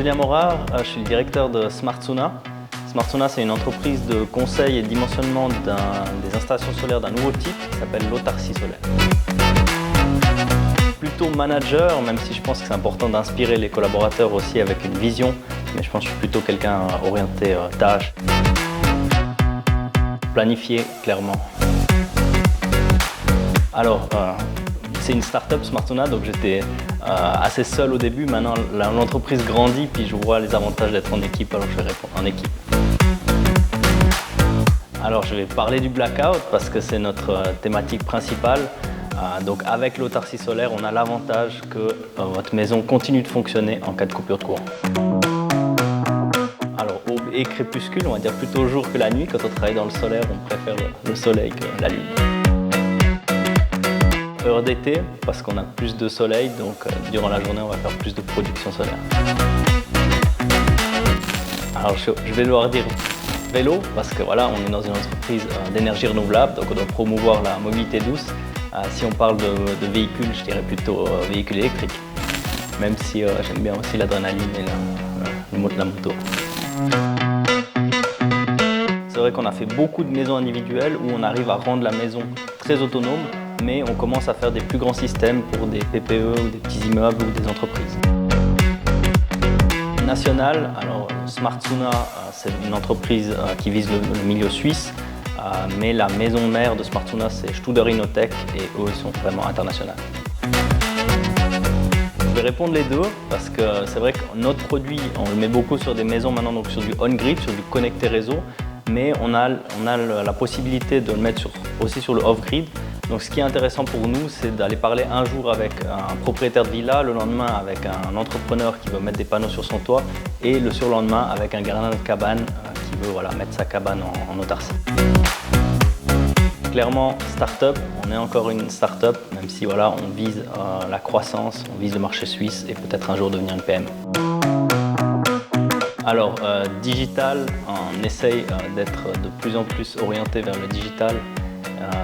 Julien Morard, je suis le directeur de Smartsuna. Smartsuna, c'est une entreprise de conseil et de dimensionnement des installations solaires d'un nouveau type qui s'appelle l'autarcie solaire. Plutôt manager, même si je pense que c'est important d'inspirer les collaborateurs aussi avec une vision, mais je pense que je suis plutôt quelqu'un orienté tâche. Planifier, clairement. Alors, c'est une start-up Smartsuna, donc j'étais assez seul au début. Maintenant, l'entreprise grandit, puis je vois les avantages d'être en équipe, alors je vais répondre en équipe. Alors, je vais parler du blackout parce que c'est notre thématique principale. Donc, avec l'autarcie solaire, on a l'avantage que votre maison continue de fonctionner en cas de coupure de courant. Alors, aube et crépuscule, on va dire plutôt au jour que la nuit. Quand on travaille dans le solaire, on préfère le soleil que la lune. Heure d'été, parce qu'on a plus de soleil, donc durant la journée, on va faire plus de production solaire. Alors, je vais devoir dire vélo, parce que voilà, on est dans une entreprise d'énergie renouvelable, donc on doit promouvoir la mobilité douce. Si on parle de véhicules, je dirais plutôt véhicules électriques, même si j'aime bien aussi l'adrénaline et la moto. C'est vrai qu'on a fait beaucoup de maisons individuelles où on arrive à rendre la maison très autonome, mais on commence à faire des plus grands systèmes pour des PPE ou des petits immeubles ou des entreprises. National, alors Smartsuna, c'est une entreprise qui vise le milieu suisse, mais la maison mère de Smartsuna, c'est Studer Innotech et eux, ils sont vraiment internationaux. Je vais répondre les deux parce que c'est vrai que notre produit, on le met beaucoup sur des maisons maintenant, donc sur du on-grid, sur du connecté réseau, mais on a la possibilité de le mettre aussi sur le off-grid. Donc ce qui est intéressant pour nous, c'est d'aller parler un jour avec un propriétaire de villa, le lendemain avec un entrepreneur qui veut mettre des panneaux sur son toit et le surlendemain avec un gardien de cabane qui veut mettre sa cabane en autarcie. Clairement, start-up, on est encore une start-up, même si on vise la croissance, on vise le marché suisse et peut-être un jour devenir une PME. Alors, digital, on essaye d'être de plus en plus orienté vers le digital,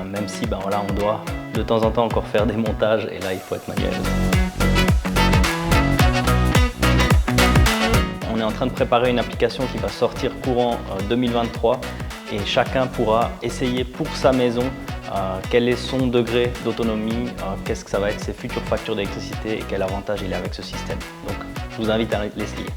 même si on doit de temps en temps encore faire des montages et là il faut être manuel. On est en train de préparer une application qui va sortir courant 2023 et chacun pourra essayer pour sa maison quel est son degré d'autonomie, qu'est-ce que ça va être ses futures factures d'électricité et quel avantage il a avec ce système. Donc je vous invite à l'essayer.